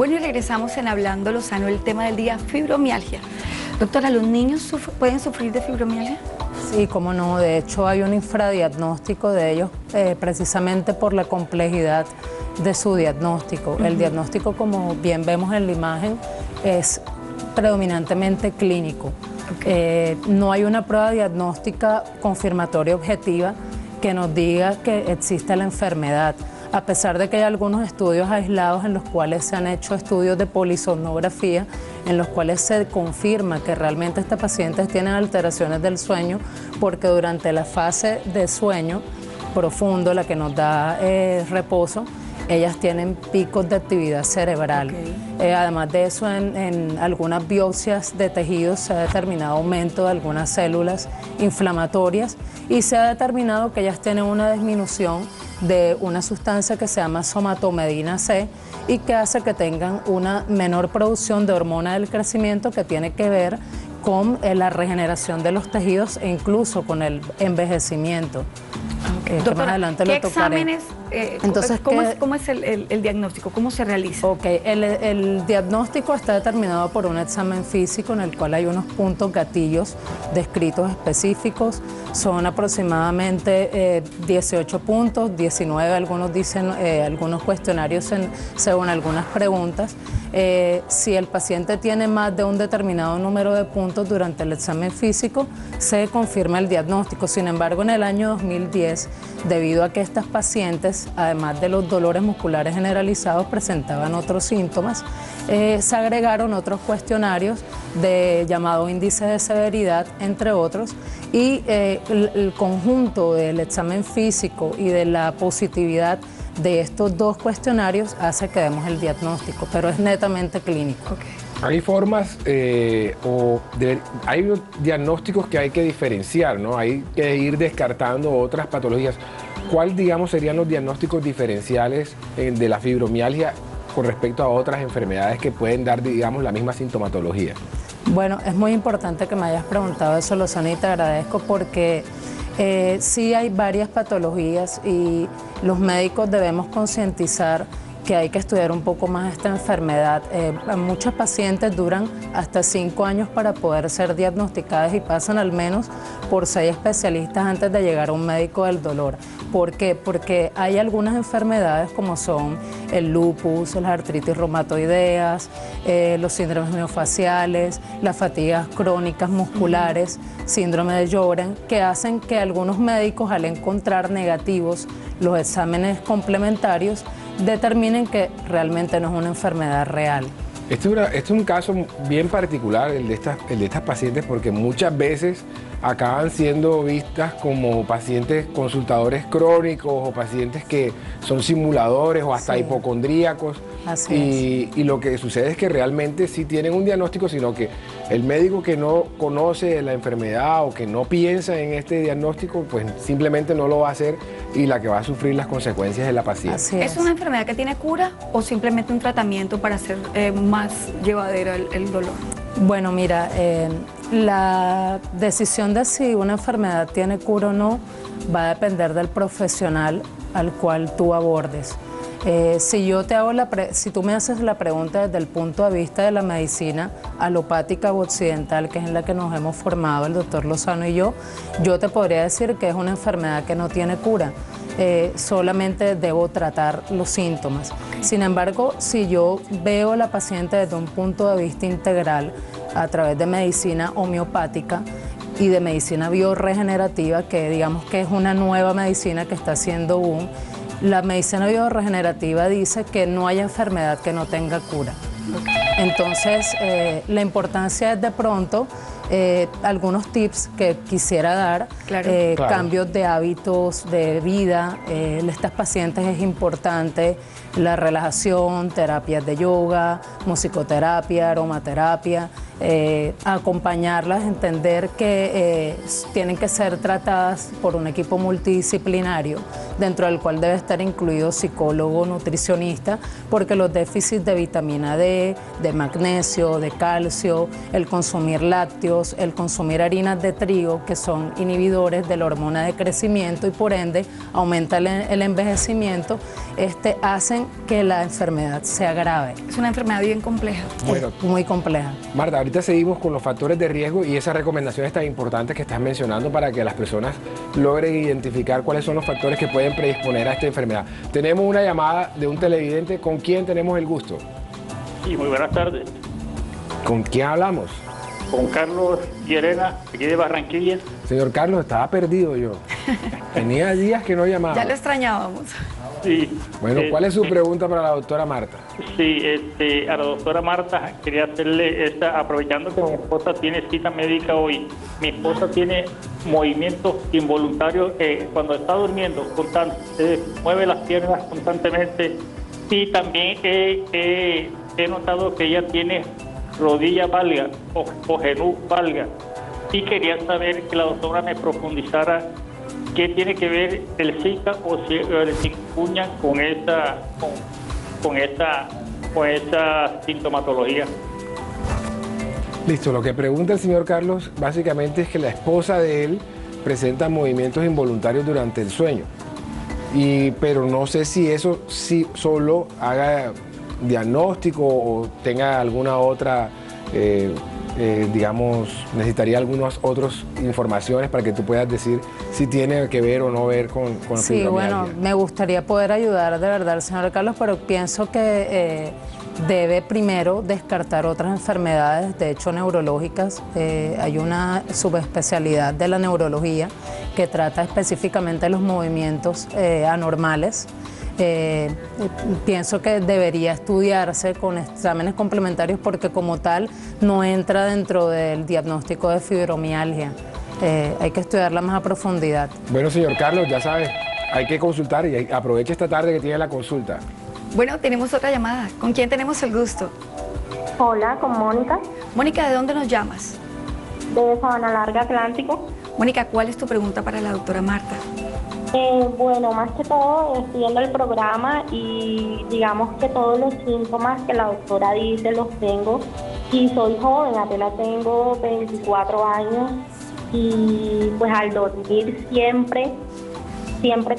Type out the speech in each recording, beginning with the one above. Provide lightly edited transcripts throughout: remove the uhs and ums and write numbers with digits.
Bueno, y regresamos en Hablando Lozano, el tema del día, fibromialgia. Doctora, ¿los niños pueden sufrir de fibromialgia? Sí, cómo no. De hecho, hay un infradiagnóstico de ellos precisamente por la complejidad de su diagnóstico. El diagnóstico, como bien vemos en la imagen, es predominantemente clínico. No hay una prueba diagnóstica confirmatoria objetiva que nos diga que existe la enfermedad, a pesar de que hay algunos estudios aislados en los cuales se han hecho estudios de polisomnografía, en los cuales se confirma que realmente estas pacientes tienen alteraciones del sueño, porque durante la fase de sueño profundo, la que nos da reposo, ellas tienen picos de actividad cerebral. Además de eso, en algunas biopsias de tejidos se ha determinado aumento de algunas células inflamatorias y se ha determinado que ellas tienen una disminución de una sustancia que se llama somatomedina C y que hace que tengan una menor producción de hormona del crecimiento, que tiene que ver con la regeneración de los tejidos e incluso con el envejecimiento. Doctora, más adelante ¿qué lo tocaré. exámenes, Entonces, ¿cómo es el diagnóstico? ¿Cómo se realiza? El diagnóstico está determinado por un examen físico en el cual hay unos puntos gatillos descritos específicos. Son aproximadamente 18 puntos, 19, algunos dicen, algunos cuestionarios según algunas preguntas. Si el paciente tiene más de un determinado número de puntos durante el examen físico, se confirma el diagnóstico. Sin embargo, en el año 2010, debido a que estas pacientes, además de los dolores musculares generalizados, presentaban otros síntomas, se agregaron otros cuestionarios de llamado índice de severidad, entre otros, y el conjunto del examen físico y de la positividad de estos dos cuestionarios hace que demos el diagnóstico, pero es netamente clínico. Hay formas hay diagnósticos que hay que diferenciar, ¿no? Hay que ir descartando otras patologías. ¿Cuál, digamos, serían los diagnósticos diferenciales de la fibromialgia con respecto a otras enfermedades que pueden dar, digamos, la misma sintomatología? Bueno, es muy importante que me hayas preguntado eso, Lozano, y te agradezco porque sí hay varias patologías y los médicos debemos concientizar que hay que estudiar un poco más esta enfermedad. Muchas pacientes duran hasta 5 años para poder ser diagnosticadas y pasan al menos por 6 especialistas antes de llegar a un médico del dolor. ¿Por qué? Porque hay algunas enfermedades como son el lupus, las artritis reumatoideas, los síndromes miofasciales, las fatigas crónicas musculares, síndrome de Sjögren, que hacen que algunos médicos, al encontrar negativos los exámenes complementarios, determinen que realmente no es una enfermedad real. Este es un caso bien particular, el de estas pacientes, porque muchas veces acaban siendo vistas como pacientes consultadores crónicos o pacientes que son simuladores o hasta hipocondríacos. Y lo que sucede es que realmente sí tienen un diagnóstico, sino que el médico que no conoce la enfermedad o que no piensa en este diagnóstico, pues simplemente no lo va a hacer y la que va a sufrir las consecuencias es la paciente. ¿Es una enfermedad que tiene cura o simplemente un tratamiento para hacer más llevadero el dolor? Bueno, mira, la decisión de si una enfermedad tiene cura o no va a depender del profesional al cual tú abordes. Si tú me haces la pregunta desde el punto de vista de la medicina alopática o occidental, que es en la que nos hemos formado el doctor Lozano y yo te podría decir que es una enfermedad que no tiene cura. Solamente debo tratar los síntomas. Sin embargo, si yo veo a la paciente desde un punto de vista integral, a través de medicina homeopática y de medicina biorregenerativa, que digamos que es una nueva medicina que está haciendo boom, la medicina biorregenerativa dice que no hay enfermedad que no tenga cura. Entonces, la importancia es de pronto algunos tips que quisiera dar, cambios de hábitos de vida. Estas pacientes es importante la relajación, terapias de yoga, musicoterapia, aromaterapia, acompañarlas, entender que tienen que ser tratadas por un equipo multidisciplinario, dentro del cual debe estar incluido psicólogo, nutricionista, porque los déficits de vitamina D, de magnesio, de calcio, el consumir lácteos, ellos el consumir harinas de trigo, que son inhibidores de la hormona de crecimiento y por ende aumenta el envejecimiento, hacen que la enfermedad se agrave. Es una enfermedad bien compleja. Bueno, Muy compleja. Marta, ahorita seguimos con los factores de riesgo y esas recomendaciones tan importantes que estás mencionando para que las personas logren identificar cuáles son los factores que pueden predisponer a esta enfermedad. Tenemos una llamada de un televidente. ¿Con quién tenemos el gusto? Sí, muy buenas tardes. ¿Con quién hablamos? Con Carlos Llerena, aquí de Barranquilla. Señor Carlos, estaba perdido yo. Tenía días que no llamaba. Ya lo extrañábamos. Sí. Bueno, ¿cuál es su pregunta para la doctora Marta? Sí, a la doctora Marta quería hacerle aprovechando que mi esposa tiene cita médica hoy. Mi esposa tiene movimientos involuntarios cuando está durmiendo, mueve las piernas constantemente. Y también he notado que ella tiene rodilla valga o genú valga. Y quería saber que la doctora me profundizara qué tiene que ver el Zika o el chikungunya con esa sintomatología. Listo, lo que pregunta el señor Carlos básicamente es que la esposa de él presenta movimientos involuntarios durante el sueño. Pero no sé si eso sí solo haga diagnóstico o tenga alguna otra, digamos, necesitaría algunas otras informaciones para que tú puedas decir si tiene que ver o no ver con Sí, fibromialgia. bueno, me gustaría poder ayudar de verdad al señor Carlos, pero pienso que debe primero descartar otras enfermedades, de hecho neurológicas. Hay una subespecialidad de la neurología que trata específicamente los movimientos anormales. Pienso que debería estudiarse con exámenes complementarios porque como tal no entra dentro del diagnóstico de fibromialgia. Hay que estudiarla más a profundidad. Bueno, señor Carlos, ya sabes, hay que consultar y aproveche esta tarde que tiene la consulta. Bueno, tenemos otra llamada. ¿Con quién tenemos el gusto? Hola, con Mónica, Mónica, ¿de dónde nos llamas? de Sabana Larga, Atlántico. Mónica, ¿cuál es tu pregunta para la doctora Marta? Bueno, más que todo estoy viendo el programa y digamos que todos los síntomas que la doctora dice los tengo y soy joven, apenas tengo 24 años y pues al dormir siempre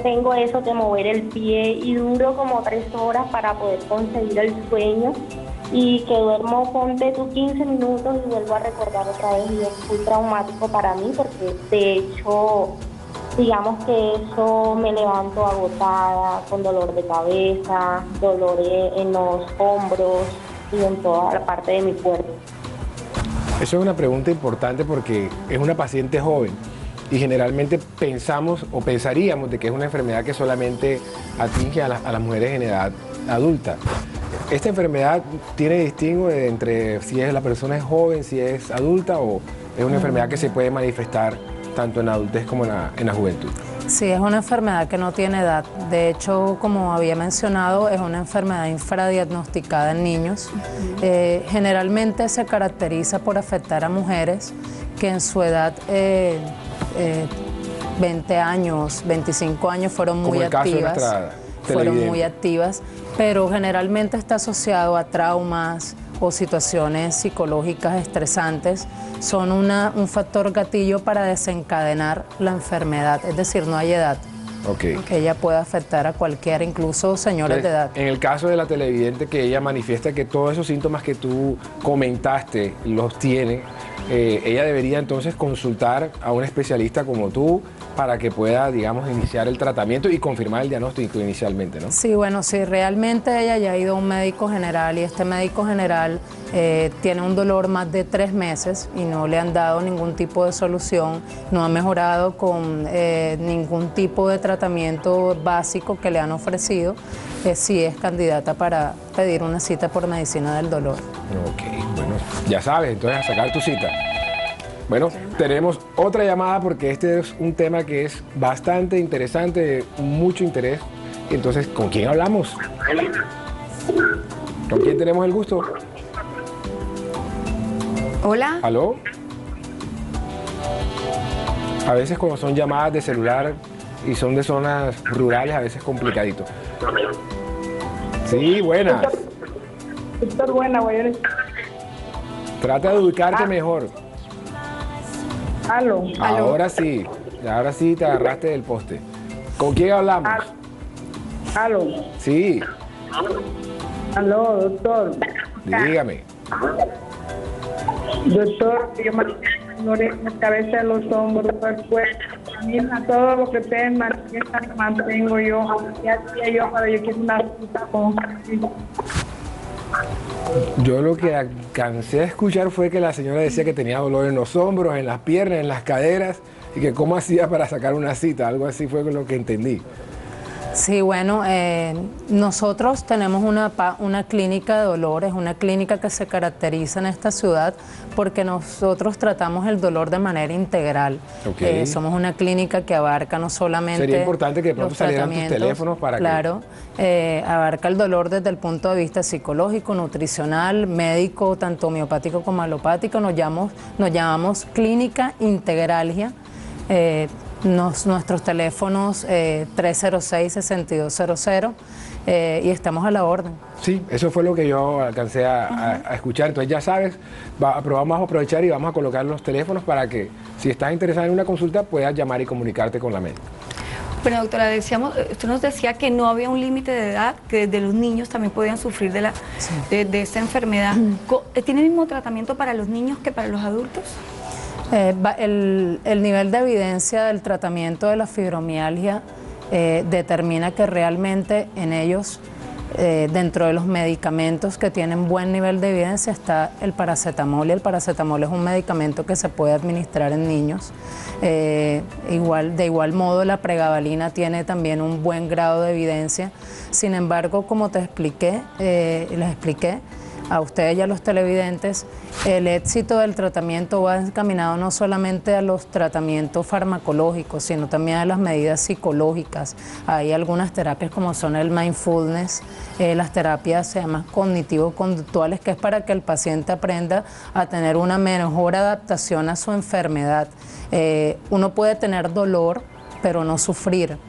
tengo eso de mover el pie y duro como 3 horas para poder conseguir el sueño y que duermo, ponte tú 15 minutos y vuelvo a recordar otra vez y es muy traumático para mí porque de hecho digamos que eso me levanto agotada, con dolor de cabeza, dolor en los hombros y en toda la parte de mi cuerpo. Eso es una pregunta importante porque es una paciente joven y generalmente pensamos o pensaríamos de que es una enfermedad que solamente atinge a las mujeres en edad adulta. ¿Esta enfermedad tiene distingo entre si la persona es joven, si es adulta o es una enfermedad que se puede manifestar tanto en la adultez como en la juventud? Sí, es una enfermedad que no tiene edad. De hecho, como había mencionado, es una enfermedad infradiagnosticada en niños. Generalmente se caracteriza por afectar a mujeres que en su edad, 20 años, 25 años, fueron muy activas. Fueron muy activas, pero generalmente está asociado a traumas o situaciones psicológicas estresantes. Son un factor gatillo para desencadenar la enfermedad, es decir, no hay edad. Okay. Que ella pueda afectar a cualquiera, incluso señores de edad. En el caso de la televidente que ella manifiesta que todos esos síntomas que tú comentaste los tiene, ella debería entonces consultar a un especialista como tú para que pueda, digamos, iniciar el tratamiento y confirmar el diagnóstico inicialmente, ¿no? Sí, bueno, sí, realmente ella ya ha ido a un médico general y este médico general tiene un dolor más de 3 meses y no le han dado ningún tipo de solución, no ha mejorado con ningún tipo de tratamiento básico que le han ofrecido. Sí es candidata para pedir una cita por medicina del dolor. Ok, bueno, ya sabes, entonces a sacar tu cita. Bueno, tenemos otra llamada porque este es un tema que es bastante interesante, de mucho interés. Entonces, ¿con quién hablamos? ¿Con quién tenemos el gusto? Hola. ¿Aló? A veces cuando son llamadas de celular y son de zonas rurales, a veces es complicadito. Sí, buenas. Víctor, buena, güey. Trata de ubicarte mejor. Aló. Ahora sí te agarraste del poste. ¿Con quién hablamos? Aló. Sí, Aló, doctor. dígame. Doctor, yo me dolor en la cabeza de los hombros, el cuerpo. Todo lo que tenga, mantengo yo. ¿Qué hacía yo para yo quiero una cita con Yo lo que alcancé a escuchar fue que la señora decía que tenía dolor en los hombros, en las piernas, en las caderas, y que cómo hacía para sacar una cita. Algo así fue lo que entendí. Sí, bueno, nosotros tenemos una clínica de dolores, una clínica que se caracteriza en esta ciudad porque nosotros tratamos el dolor de manera integral. Okay. Somos una clínica que abarca no solamente Sería importante que de pronto salieran tus teléfonos para claro, abarca el dolor desde el punto de vista psicológico, nutricional, médico, tanto homeopático como alopático. Nos llamamos Clínica Integralgia. Nuestros teléfonos 306-6200 y estamos a la orden. Sí, eso fue lo que yo alcancé a escuchar. Entonces ya sabes, vamos a aprovechar y vamos a colocar los teléfonos para que si estás interesada en una consulta puedas llamar y comunicarte con la médica. Bueno, doctora, usted nos decía que no había un límite de edad, que desde los niños también podían sufrir de esta enfermedad. ¿Tiene el mismo tratamiento para los niños que para los adultos? El nivel de evidencia del tratamiento de la fibromialgia determina que realmente en ellos, dentro de los medicamentos que tienen buen nivel de evidencia, está el paracetamol, y el paracetamol es un medicamento que se puede administrar en niños. De igual modo, la pregabalina tiene también un buen grado de evidencia. Sin embargo, como les expliqué a ustedes y a los televidentes, el éxito del tratamiento va encaminado no solamente a los tratamientos farmacológicos, sino también a las medidas psicológicas. Hay algunas terapias como son el mindfulness, las terapias se llaman cognitivo-conductuales, que es para que el paciente aprenda a tener una mejor adaptación a su enfermedad. Uno puede tener dolor, pero no sufrir.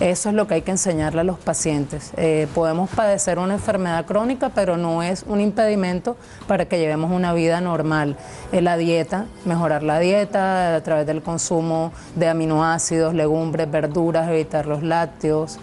Eso es lo que hay que enseñarle a los pacientes. Podemos padecer una enfermedad crónica, pero no es un impedimento para que llevemos una vida normal. La dieta, mejorar la dieta a través del consumo de aminoácidos, legumbres, verduras, evitar los lácteos.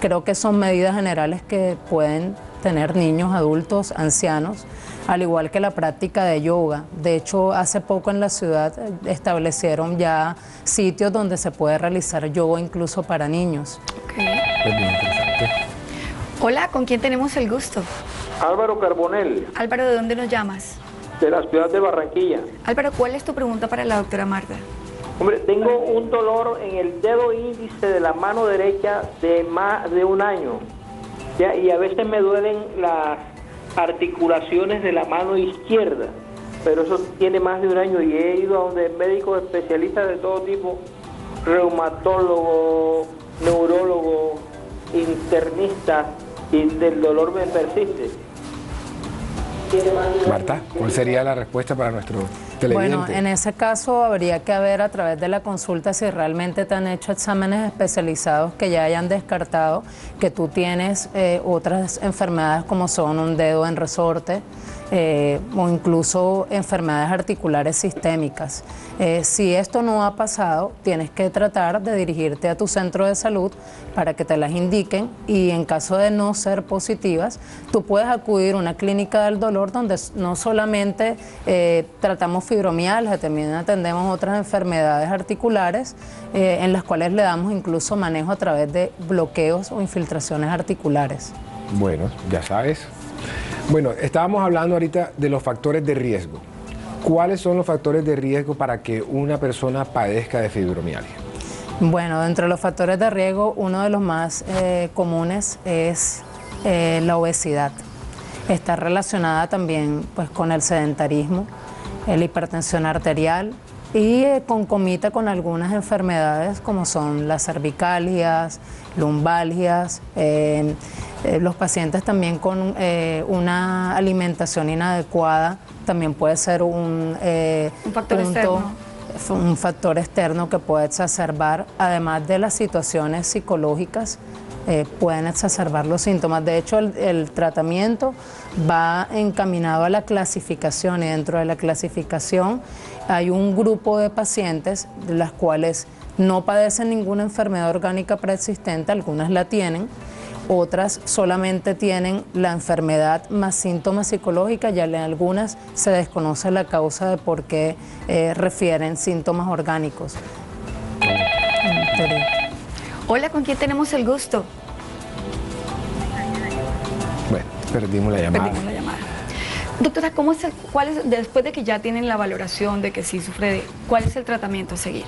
Creo que son medidas generales que pueden tener niños, adultos, ancianos, al igual que la práctica de yoga. De hecho, hace poco en la ciudad establecieron ya sitios donde se puede realizar yoga incluso para niños. Okay. Es bien interesante. Hola, ¿con quién tenemos el gusto? Álvaro Carbonell. Álvaro, ¿de dónde nos llamas? De la ciudad de Barranquilla. Álvaro, ¿cuál es tu pregunta para la doctora Marta? Hombre, tengo un dolor en el dedo índice de la mano derecha de más de un año. ¿Ya? Y a veces me duelen las articulaciones de la mano izquierda, pero eso tiene más de un año y he ido a donde médicos especialistas de todo tipo, reumatólogo, neurólogo, internista, y del dolor me persiste. Marta, ¿cuál sería la respuesta para nuestro televidente? Bueno, en ese caso habría que ver a través de la consulta si realmente te han hecho exámenes especializados que ya hayan descartado que tú tienes otras enfermedades como son un dedo en resorte o incluso enfermedades articulares sistémicas. Si esto no ha pasado, tienes que tratar de dirigirte a tu centro de salud para que te las indiquen, y en caso de no ser positivas, tú puedes acudir a una clínica del dolor donde no solamente tratamos fibromialgia, también atendemos otras enfermedades articulares en las cuales le damos incluso manejo a través de bloqueos o infiltraciones articulares. Bueno, ya sabes. Bueno, estábamos hablando ahorita de los factores de riesgo. ¿Cuáles son los factores de riesgo para que una persona padezca de fibromialgia? Bueno, dentro de los factores de riesgo, uno de los más comunes es la obesidad. Está relacionada también pues, con el sedentarismo, la hipertensión arterial y concomita con algunas enfermedades como son las cervicalgias, lumbalgias, los pacientes también con una alimentación inadecuada también puede ser un factor externo que puede exacerbar, además de las situaciones psicológicas pueden exacerbar los síntomas. De hecho, el tratamiento va encaminado a la clasificación, y dentro de la clasificación hay un grupo de pacientes de las cuales no padecen ninguna enfermedad orgánica preexistente, algunas la tienen, otras solamente tienen la enfermedad más síntomas psicológicos, ya en algunas se desconoce la causa de por qué refieren síntomas orgánicos. Hola, ¿con quién tenemos el gusto? Bueno, perdimos la llamada. Perdimos la llamada. Doctora, después de que ya tienen la valoración de que sí sufre ¿cuál es el tratamiento a seguir?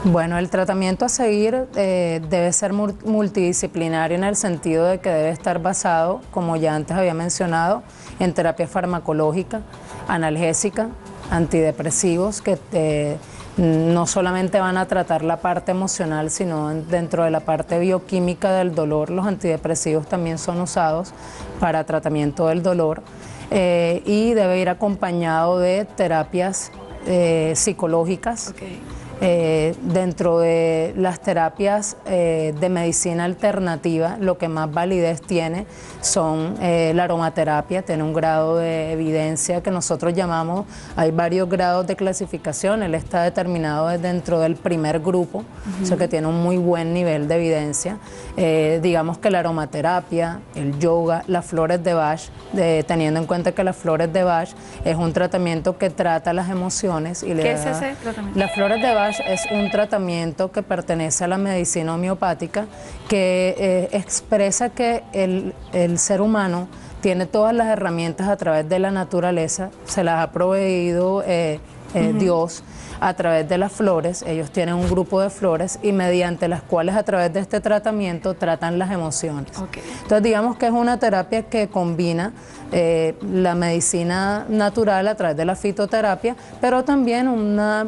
Bueno, el tratamiento a seguir debe ser multidisciplinario en el sentido de que debe estar basado, como ya antes había mencionado, en terapia farmacológica, analgésica, antidepresivos, que no solamente van a tratar la parte emocional, sino dentro de la parte bioquímica del dolor. Los antidepresivos también son usados para tratamiento del dolor y debe ir acompañado de terapias psicológicas. Okay. Dentro de las terapias de medicina alternativa, lo que más validez tiene son la aromaterapia, tiene un grado de evidencia que nosotros llamamos, hay varios grados de clasificación, él está determinado dentro del primer grupo, o sea que tiene un muy buen nivel de evidencia. Digamos que la aromaterapia, el yoga, las flores de Bach, teniendo en cuenta que las flores de Bach es un tratamiento que trata las emociones. Y ¿Qué es ese tratamiento? Las flores de Bach es un tratamiento que pertenece a la medicina homeopática que expresa que el ser humano tiene todas las herramientas a través de la naturaleza, se las ha proveído Dios a través de las flores. Ellos tienen un grupo de flores y mediante las cuales a través de este tratamiento tratan las emociones. Okay. Entonces digamos que es una terapia que combina la medicina natural a través de la fitoterapia, pero también una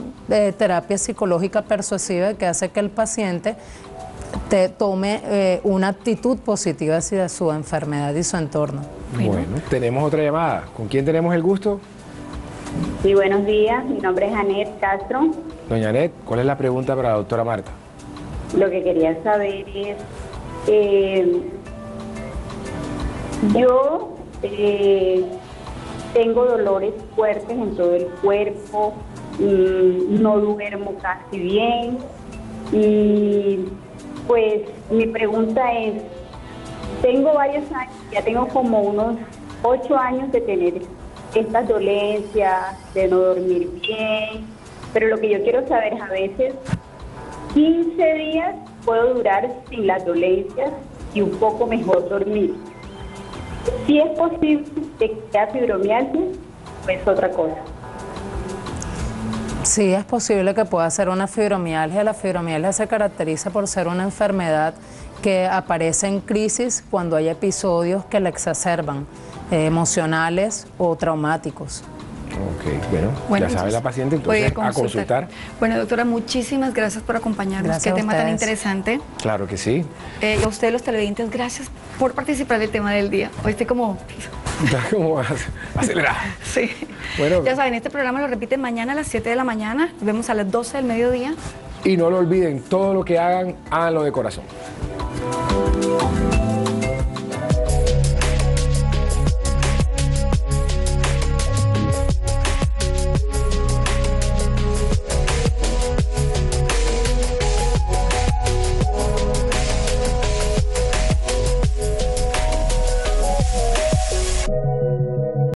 terapia psicológica persuasiva que hace que el paciente tome una actitud positiva hacia su enfermedad y su entorno. Bueno, tenemos otra llamada. ¿Con quién tenemos el gusto? Sí, buenos días. Mi nombre es Anet Castro. Doña Anet, ¿cuál es la pregunta para la doctora Marta? Lo que quería saber es, yo tengo dolores fuertes en todo el cuerpo, no duermo casi bien y pues mi pregunta es, tengo varios años, ya tengo como unos 8 años de tener estas dolencias, de no dormir bien, pero lo que yo quiero saber es a veces 15 días puedo durar sin las dolencias y un poco mejor dormir. Si es posible que sea fibromialgia, pues otra cosa. Sí, es posible que pueda ser una fibromialgia. La fibromialgia se caracteriza por ser una enfermedad que aparece en crisis cuando hay episodios que la exacerban, emocionales o traumáticos. Ok, bueno, ya sabe la paciente, puede entonces a consultar. Bueno, doctora, muchísimas gracias por acompañarnos. Gracias Qué a tema tan ustedes. interesante. Claro que sí. Y a ustedes los televidentes, gracias por participar del tema del día. Hoy estoy como... Está como acelerada. Sí. Bueno, Ya saben, este programa lo repiten mañana a las 7 de la mañana. Nos vemos a las 12 del mediodía. y no lo olviden, todo lo que hagan, háganlo de corazón.